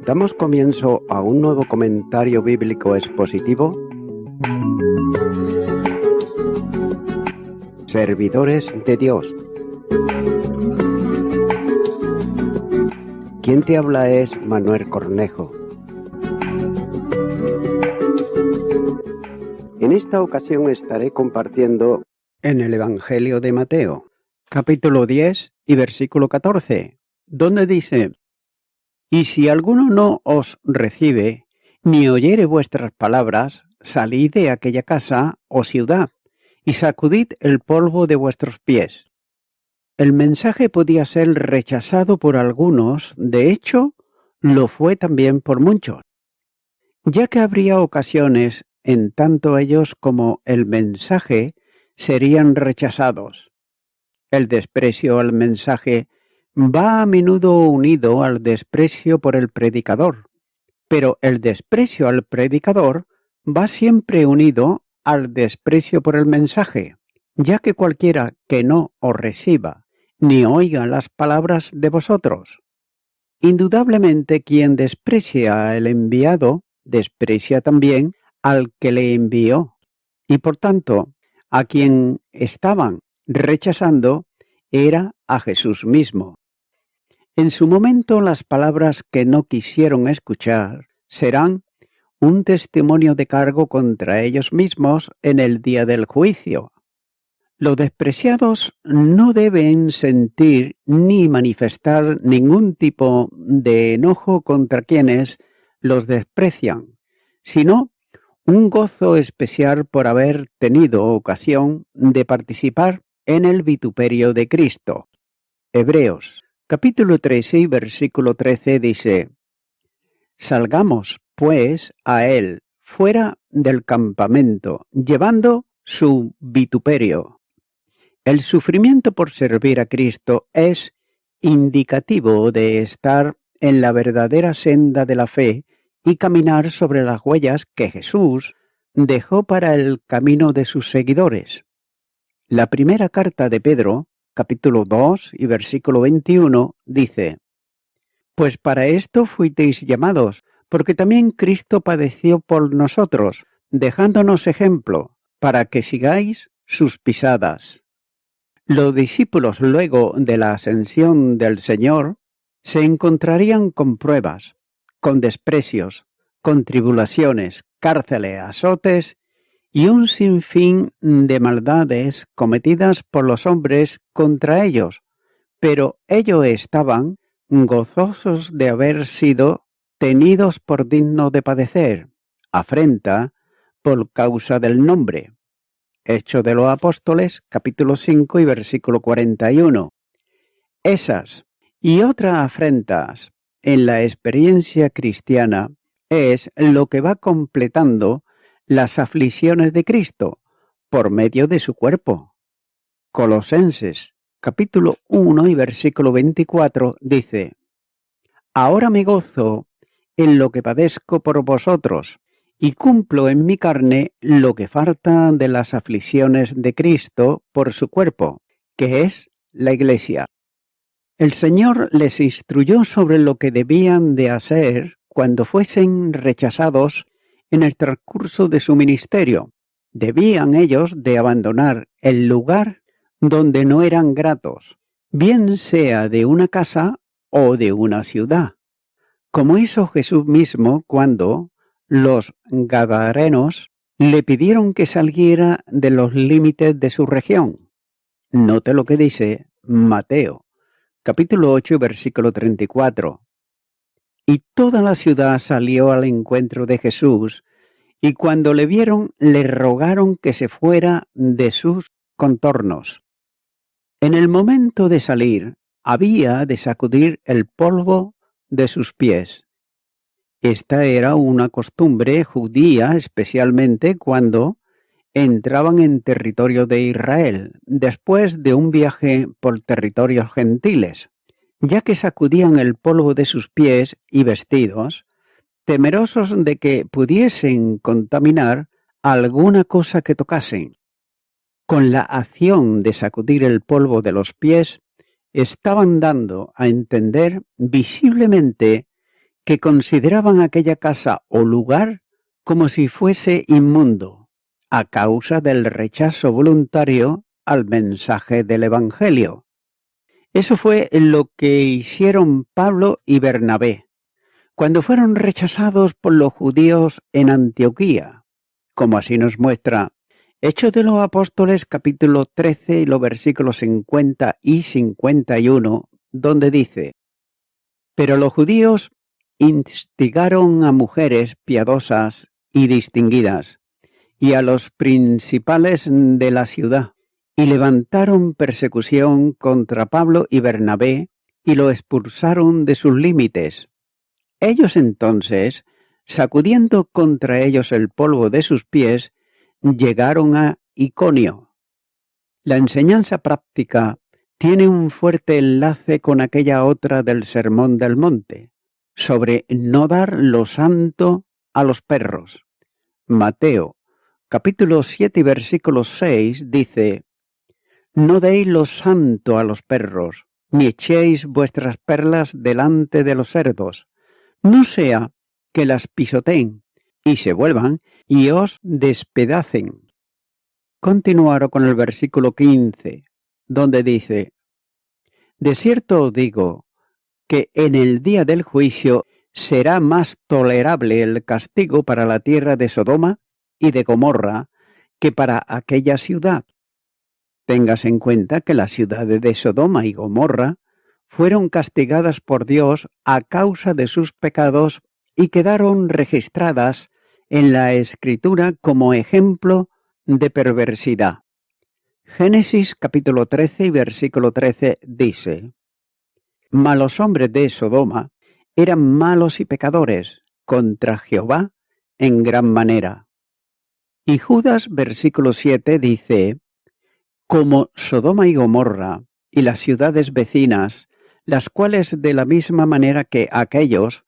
Damos comienzo a un nuevo comentario bíblico expositivo. Servidores de Dios. Quien te habla es Manuel Cornejo. En esta ocasión estaré compartiendo en el Evangelio de Mateo, capítulo 10 y versículo 14, donde dice: «Y si alguno no os recibe, ni oyere vuestras palabras, salid de aquella casa o ciudad, y sacudid el polvo de vuestros pies». El mensaje podía ser rechazado por algunos, de hecho, lo fue también por muchos, ya que habría ocasiones en tanto ellos como el mensaje serían rechazados. El desprecio al mensaje va a menudo unido al desprecio por el predicador, pero el desprecio al predicador va siempre unido al desprecio por el mensaje, ya que cualquiera que no os reciba ni oiga las palabras de vosotros. Indudablemente quien desprecia al enviado, desprecia también al que le envió, y por tanto, a quien estaban rechazando era a Jesús mismo. En su momento, las palabras que no quisieron escuchar serán un testimonio de cargo contra ellos mismos en el día del juicio. Los despreciados no deben sentir ni manifestar ningún tipo de enojo contra quienes los desprecian, sino un gozo especial por haber tenido ocasión de participar en el vituperio de Cristo. Hebreos, capítulo 13 y versículo 13 dice: «Salgamos, pues, a él fuera del campamento, llevando su vituperio». El sufrimiento por servir a Cristo es indicativo de estar en la verdadera senda de la fe y caminar sobre las huellas que Jesús dejó para el camino de sus seguidores. La primera carta de Pedro, capítulo 2 y versículo 21, dice: «Pues para esto fuisteis llamados, porque también Cristo padeció por nosotros, dejándonos ejemplo, para que sigáis sus pisadas». Los discípulos, luego de la ascensión del Señor, se encontrarían con pruebas, con desprecios, con tribulaciones, cárceles, azotes y un sinfín de maldades cometidas por los hombres contra ellos, pero ellos estaban gozosos de haber sido tenidos por dignos de padecer afrenta por causa del nombre. Hechos de los Apóstoles, capítulo 5 y versículo 41. Esas y otras afrentas en la experiencia cristiana es lo que va completando las aflicciones de Cristo por medio de su cuerpo. Colosenses, capítulo 1 y versículo 24 dice: «Ahora me gozo en lo que padezco por vosotros, y cumplo en mi carne lo que falta de las aflicciones de Cristo por su cuerpo, que es la Iglesia». El Señor les instruyó sobre lo que debían de hacer cuando fuesen rechazados en el transcurso de su ministerio. Debían ellos de abandonar el lugar donde no eran gratos, bien sea de una casa o de una ciudad, como hizo Jesús mismo cuando los gadarenos le pidieron que saliera de los límites de su región. Note lo que dice Mateo, capítulo 8, versículo 34. «Y toda la ciudad salió al encuentro de Jesús, y cuando le vieron, le rogaron que se fuera de sus contornos». En el momento de salir, había de sacudir el polvo de sus pies. Esta era una costumbre judía, especialmente cuando entraban en territorio de Israel, después de un viaje por territorios gentiles, ya que sacudían el polvo de sus pies y vestidos, temerosos de que pudiesen contaminar alguna cosa que tocasen. con la acción de sacudir el polvo de los pies, estaban dando a entender visiblemente que consideraban aquella casa o lugar como si fuese inmundo, a causa del rechazo voluntario al mensaje del Evangelio. Eso fue lo que hicieron Pablo y Bernabé, cuando fueron rechazados por los judíos en Antioquía, como así nos muestra Hechos de los Apóstoles capítulo 13 y los versículos 50 y 51, donde dice: Pero los judíos instigaron a mujeres piadosas y distinguidas, y a los principales de la ciudad, y levantaron persecución contra Pablo y Bernabé, y lo expulsaron de sus límites. Ellos entonces, sacudiendo contra ellos el polvo de sus pies, llegaron a Iconio. La enseñanza práctica tiene un fuerte enlace con aquella otra del Sermón del Monte, sobre no dar lo santo a los perros. Mateo, capítulo 7 y versículo 6 dice: No deis lo santo a los perros, ni echéis vuestras perlas delante de los cerdos, no sea que las pisoteen y se vuelvan y os despedacen. Continuaron con el versículo 15, donde dice: De cierto os digo que en el día del juicio será más tolerable el castigo para la tierra de Sodoma y de Gomorra que para aquella ciudad. Tengas en cuenta que las ciudades de Sodoma y Gomorra fueron castigadas por Dios a causa de sus pecados y quedaron registradas en la Escritura como ejemplo de perversidad. Génesis capítulo 13 y versículo 13 dice: Mas los hombres de Sodoma eran malos y pecadores contra Jehová en gran manera. Y Judas versículo 7 dice: Como Sodoma y Gomorra y las ciudades vecinas, las cuales de la misma manera que aquellos,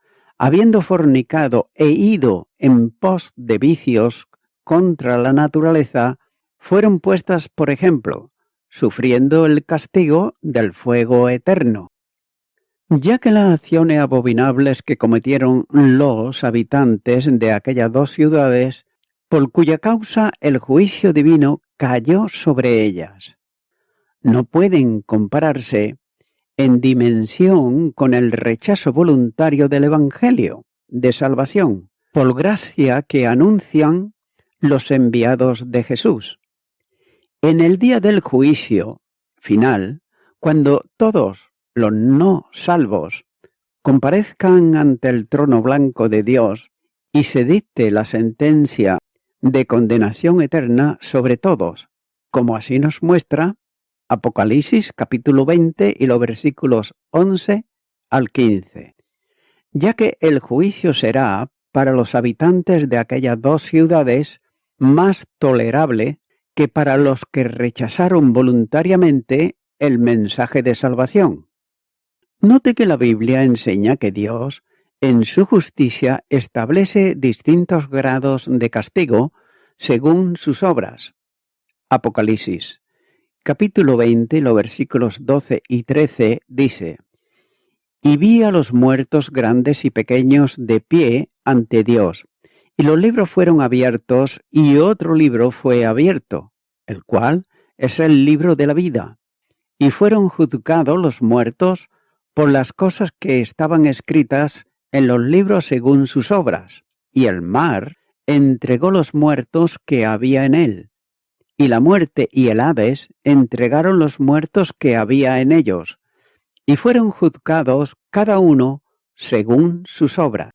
habiendo fornicado e ido en pos de vicios contra la naturaleza, fueron puestas por ejemplo, sufriendo el castigo del fuego eterno. Ya que las acciones abominables que cometieron los habitantes de aquellas dos ciudades, por cuya causa el juicio divino cayó sobre ellas, no pueden compararse en dimensión con el rechazo voluntario del Evangelio de salvación, por gracia que anuncian los enviados de Jesús. En el día del juicio final, cuando todos los no salvos comparezcan ante el trono blanco de Dios y se dicte la sentencia de condenación eterna sobre todos, como así nos muestra Apocalipsis capítulo 20 y los versículos 11 al 15, ya que el juicio será para los habitantes de aquellas dos ciudades más tolerable que para los que rechazaron voluntariamente el mensaje de salvación. Note que la Biblia enseña que Dios, en su justicia, establece distintos grados de castigo según sus obras. Apocalipsis capítulo 20, los versículos 12 y 13 dice: Y vi a los muertos grandes y pequeños de pie ante Dios, y los libros fueron abiertos, y otro libro fue abierto, el cual es el libro de la vida, y fueron juzgados los muertos por las cosas que estaban escritas en los libros según sus obras, y el mar entregó los muertos que había en él. Y la muerte y el Hades entregaron los muertos que había en ellos, y fueron juzgados cada uno según sus obras.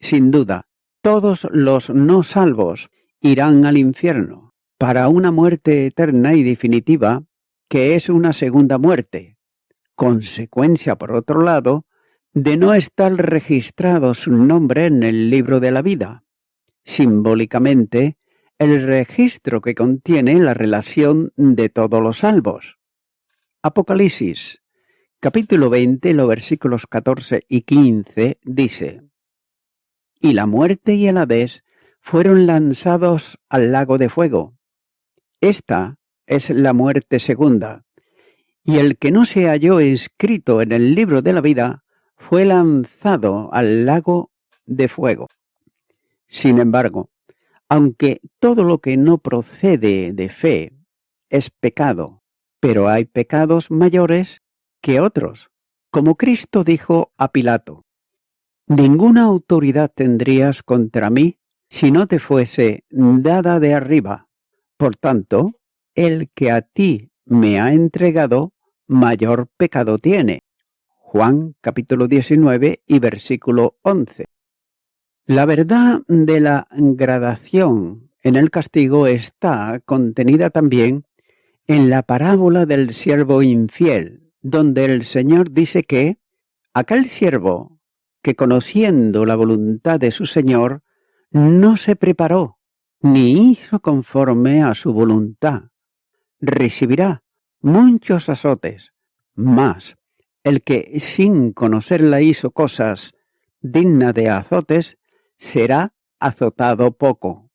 Sin duda, todos los no salvos irán al infierno, para una muerte eterna y definitiva, que es una segunda muerte, consecuencia, por otro lado, de no estar registrado su nombre en el libro de la vida. Simbólicamente, el registro que contiene la relación de todos los salvos. Apocalipsis, capítulo 20, los versículos 14 y 15, dice: Y la muerte y el Hades fueron lanzados al lago de fuego. Esta es la muerte segunda, y el que no se halló escrito en el libro de la vida fue lanzado al lago de fuego. Sin embargo, aunque todo lo que no procede de fe es pecado, pero hay pecados mayores que otros, como Cristo dijo a Pilato: ninguna autoridad tendrías contra mí si no te fuese dada de arriba. Por tanto, el que a ti me ha entregado, mayor pecado tiene. Juan capítulo 19 y versículo 11. La verdad de la gradación en el castigo está contenida también en la parábola del siervo infiel, donde el Señor dice que aquel siervo que, conociendo la voluntad de su Señor, no se preparó ni hizo conforme a su voluntad, recibirá muchos azotes, mas el que sin conocerla hizo cosas dignas de azotes, será azotado poco.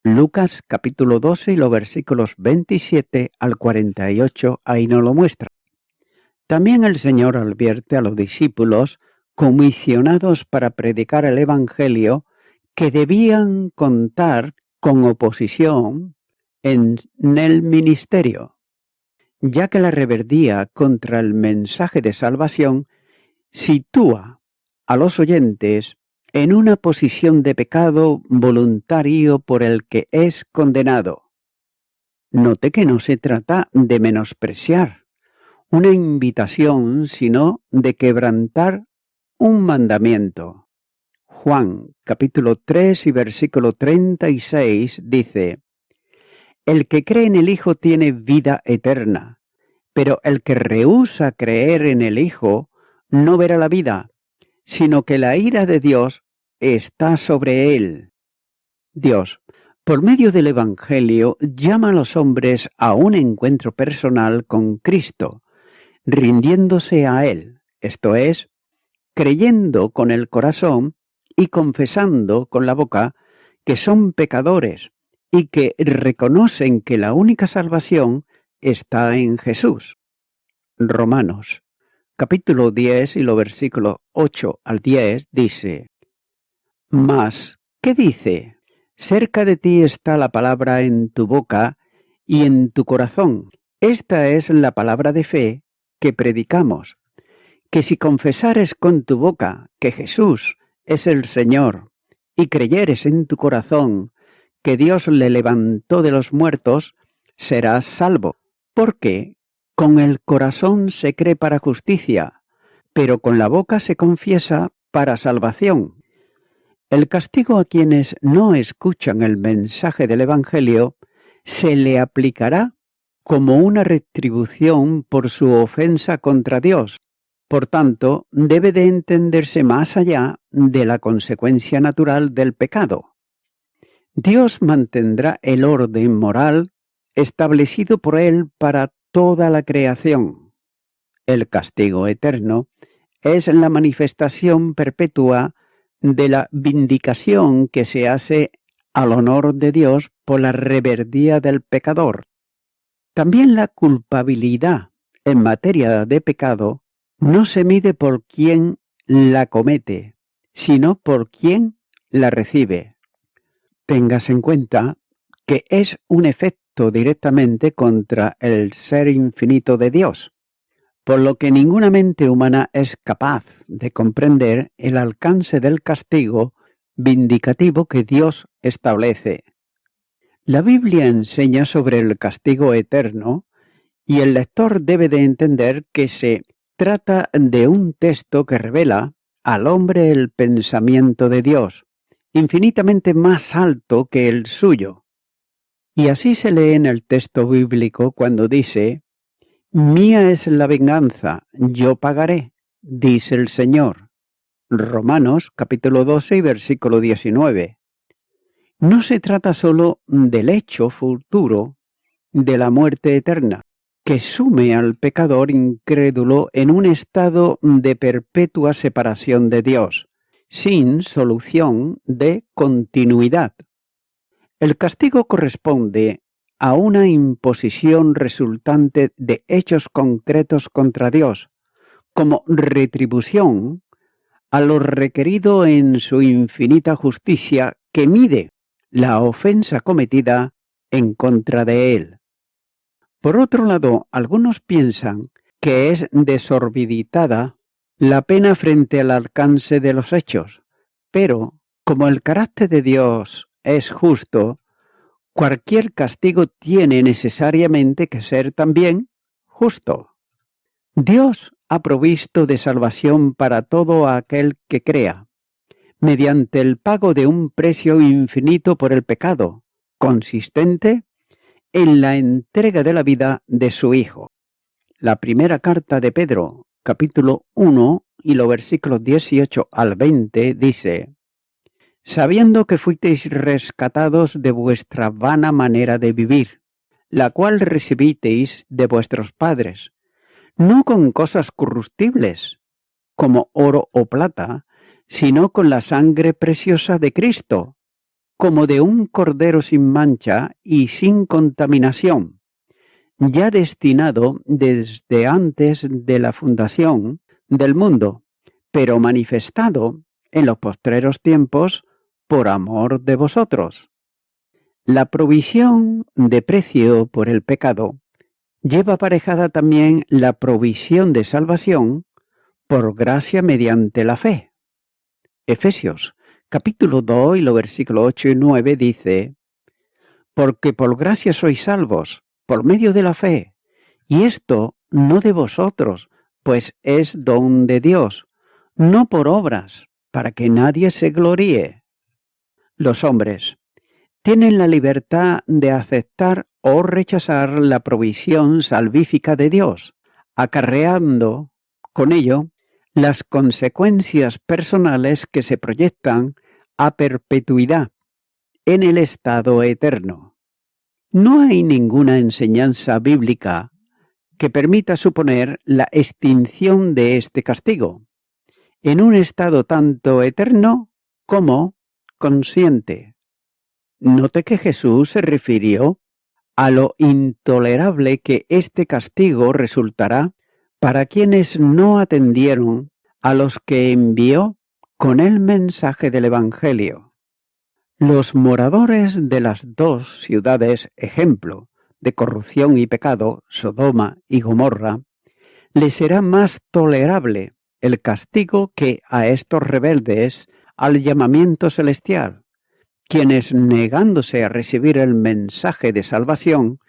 Lucas capítulo 12 y los versículos 27 al 48 ahí nos lo muestra. También el Señor advierte a los discípulos comisionados para predicar el Evangelio que debían contar con oposición en el ministerio, ya que la rebeldía contra el mensaje de salvación sitúa a los oyentes en una posición de pecado voluntario por el que es condenado. Note que no se trata de menospreciar una invitación, sino de quebrantar un mandamiento. Juan capítulo 3 y versículo 36 dice: el que cree en el Hijo tiene vida eterna, pero el que rehúsa creer en el Hijo no verá la vida, sino que la ira de Dios está sobre él. Dios, por medio del Evangelio, llama a los hombres a un encuentro personal con Cristo, rindiéndose a Él, esto es, creyendo con el corazón y confesando con la boca que son pecadores y que reconocen que la única salvación está en Jesús. Romanos capítulo 10 y los versículos 8 al 10 dice: mas, ¿qué dice? Cerca de ti está la palabra en tu boca y en tu corazón. Esta es la palabra de fe que predicamos, que si confesares con tu boca que Jesús es el Señor y creyeres en tu corazón que Dios le levantó de los muertos, serás salvo, porque con el corazón se cree para justicia, pero con la boca se confiesa para salvación. El castigo a quienes no escuchan el mensaje del Evangelio se le aplicará como una retribución por su ofensa contra Dios. Por tanto, debe de entenderse más allá de la consecuencia natural del pecado. Dios mantendrá el orden moral establecido por Él para toda la creación. El castigo eterno es la manifestación perpetua de la vindicación que se hace al honor de Dios por la rebeldía del pecador. También la culpabilidad en materia de pecado no se mide por quien la comete, sino por quien la recibe. Tengas en cuenta que es un efecto directamente contra el ser infinito de Dios, por lo que ninguna mente humana es capaz de comprender el alcance del castigo vindicativo que Dios establece. La Biblia enseña sobre el castigo eterno y el lector debe de entender que se trata de un texto que revela al hombre el pensamiento de Dios, infinitamente más alto que el suyo. Y así se lee en el texto bíblico cuando dice: mía es la venganza, yo pagaré, dice el Señor. Romanos capítulo 12 y versículo 19. No se trata solo del hecho futuro de la muerte eterna, que sume al pecador incrédulo en un estado de perpetua separación de Dios, sin solución de continuidad. El castigo corresponde a una imposición resultante de hechos concretos contra Dios, como retribución a lo requerido en su infinita justicia que mide la ofensa cometida en contra de él. Por otro lado, algunos piensan que es desorbitada la pena frente al alcance de los hechos, pero como el carácter de Dios es justo, cualquier castigo tiene necesariamente que ser también justo. Dios ha provisto de salvación para todo aquel que crea, mediante el pago de un precio infinito por el pecado, consistente en la entrega de la vida de su Hijo. La primera carta de Pedro, capítulo 1, y los versículos 18 al 20, dice: sabiendo que fuisteis rescatados de vuestra vana manera de vivir, la cual recibisteis de vuestros padres, no con cosas corruptibles, como oro o plata, sino con la sangre preciosa de Cristo, como de un cordero sin mancha y sin contaminación, ya destinado desde antes de la fundación del mundo, pero manifestado en los postreros tiempos por amor de vosotros. La provisión de precio por el pecado lleva aparejada también la provisión de salvación por gracia mediante la fe. Efesios capítulo 2 y los versículos 8 y 9 dice: porque por gracia sois salvos, por medio de la fe, y esto no de vosotros, pues es don de Dios, no por obras, para que nadie se gloríe. Los hombres tienen la libertad de aceptar o rechazar la provisión salvífica de Dios, acarreando con ello las consecuencias personales que se proyectan a perpetuidad en el estado eterno. No hay ninguna enseñanza bíblica que permita suponer la extinción de este castigo, en un estado tanto eterno como consciente. Note que Jesús se refirió a lo intolerable que este castigo resultará para quienes no atendieron a los que envió con el mensaje del Evangelio. Los moradores de las dos ciudades ejemplo de corrupción y pecado, Sodoma y Gomorra, les será más tolerable el castigo que a estos rebeldes al llamamiento celestial, quienes, negándose a recibir el mensaje de salvación,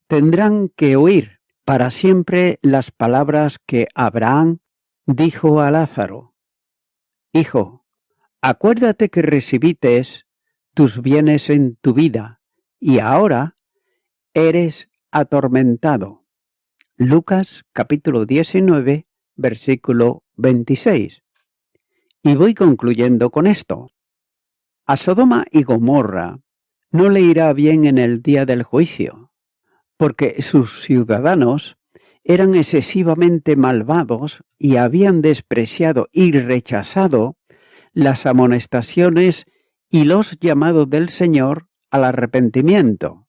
tendrán que oír para siempre las palabras que Abraham dijo a Lázaro: Hijo, acuérdate que recibites tus bienes en tu vida, y ahora eres atormentado. Lucas capítulo 19, versículo 26. Y voy concluyendo con esto. A Sodoma y Gomorra no le irá bien en el día del juicio, porque sus ciudadanos eran excesivamente malvados y habían despreciado y rechazado las amonestaciones y los llamados del Señor al arrepentimiento.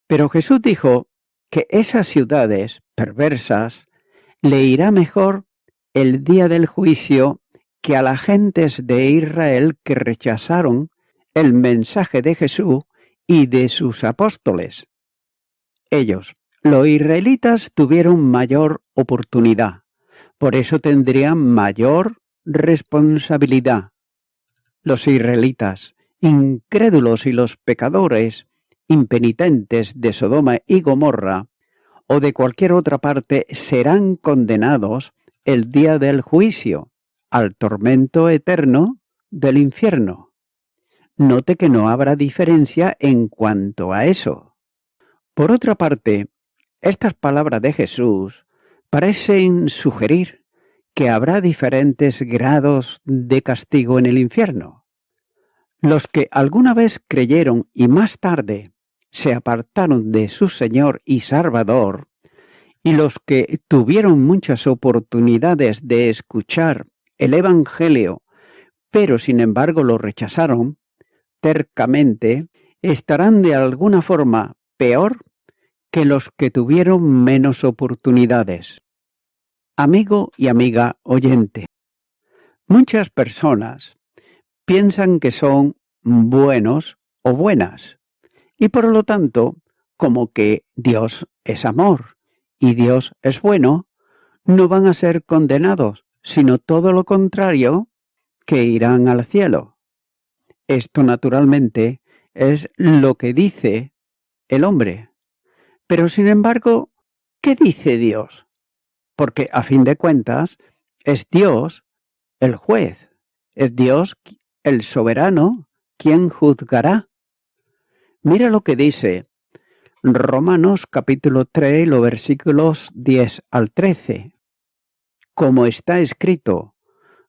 Pero Jesús dijo que esas ciudades perversas le irá mejor el día del juicio que a las gentes de Israel que rechazaron el mensaje de Jesús y de sus apóstoles. Ellos, los israelitas, tuvieron mayor oportunidad, por eso tendrían mayor responsabilidad. Los israelitas, incrédulos, y los pecadores impenitentes de Sodoma y Gomorra o de cualquier otra parte serán condenados el día del juicio al tormento eterno del infierno. Note que no habrá diferencia en cuanto a eso. Por otra parte, estas palabras de Jesús parecen sugerir que habrá diferentes grados de castigo en el infierno. Los que alguna vez creyeron y más tarde se apartaron de su Señor y Salvador, y los que tuvieron muchas oportunidades de escuchar el Evangelio, pero sin embargo lo rechazaron tercamente, estarán de alguna forma peor que los que tuvieron menos oportunidades. Amigo y amiga oyente, muchas personas piensan que son buenos o buenas y por lo tanto, como que Dios es amor y Dios es bueno, no van a ser condenados, sino todo lo contrario, que irán al cielo. Esto naturalmente es lo que dice el hombre. Pero sin embargo, ¿qué dice Dios? Porque a fin de cuentas es Dios el juez, es Dios el soberano quien juzgará. Mira lo que dice Romanos capítulo 3, los versículos 10 al 13. Como está escrito,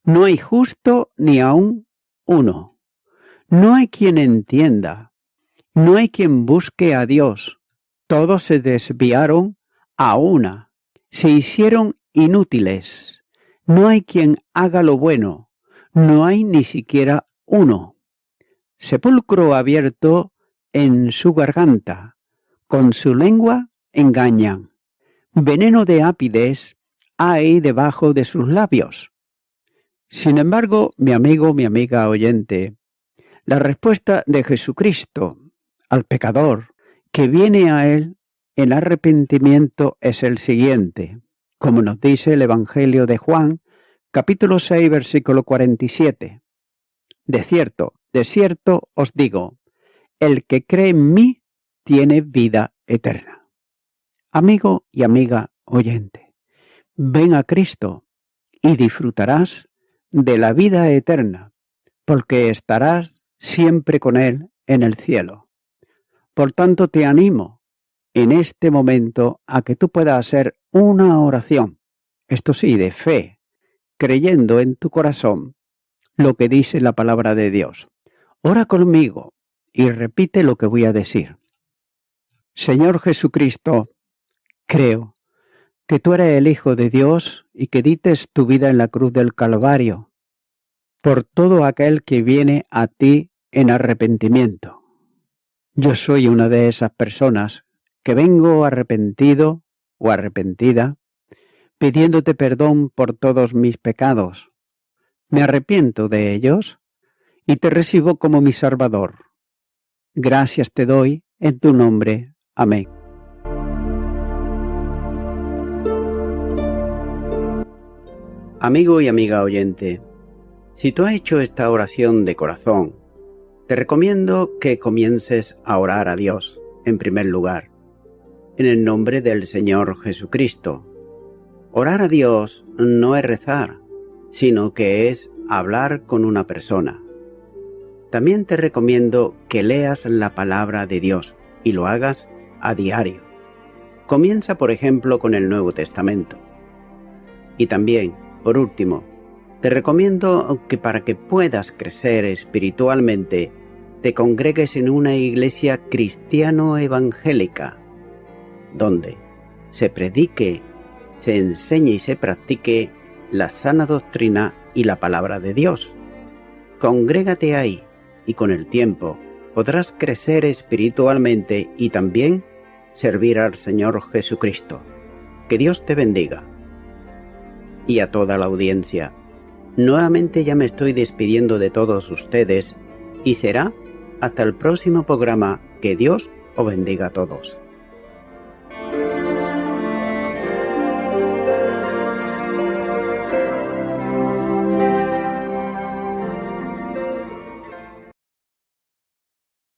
no hay justo ni aun uno. No hay quien entienda, no hay quien busque a Dios. Todos se desviaron a una, se hicieron inútiles. No hay quien haga lo bueno, no hay ni siquiera uno. Sepulcro abierto en su garganta, con su lengua engañan. Veneno de ápides hay debajo de sus labios. Sin embargo, mi amigo, mi amiga oyente, la respuesta de Jesucristo al pecador que viene a él en arrepentimiento es el siguiente, como nos dice el Evangelio de Juan, capítulo 6, versículo 47. De cierto os digo, el que cree en mí tiene vida eterna. Amigo y amiga oyente, ven a Cristo y disfrutarás de la vida eterna, porque estarás siempre con Él en el cielo. Por tanto, te animo en este momento a que tú puedas hacer una oración, esto sí, de fe, creyendo en tu corazón lo que dice la palabra de Dios. Ora conmigo y repite lo que voy a decir. Señor Jesucristo, creo que tú eres el Hijo de Dios y que dites tu vida en la cruz del Calvario por todo aquel que viene a ti en arrepentimiento. Yo soy una de esas personas que vengo arrepentido o arrepentida, pidiéndote perdón por todos mis pecados. Me arrepiento de ellos y te recibo como mi Salvador. Gracias te doy en tu nombre. Amén. Amigo y amiga oyente, si tú has hecho esta oración de corazón, te recomiendo que comiences a orar a Dios, en primer lugar, en el nombre del Señor Jesucristo. Orar a Dios no es rezar, sino que es hablar con una persona. También te recomiendo que leas la palabra de Dios y lo hagas a diario. Comienza, por ejemplo, con el Nuevo Testamento. Y también, por último, te recomiendo que para que puedas crecer espiritualmente, te congregues en una iglesia cristiano-evangélica, donde se predique, se enseñe y se practique la sana doctrina y la palabra de Dios. Congrégate ahí y con el tiempo podrás crecer espiritualmente y también servir al Señor Jesucristo. Que Dios te bendiga. Y a toda la audiencia, nuevamente ya me estoy despidiendo de todos ustedes y será hasta el próximo programa. Que Dios os bendiga a todos.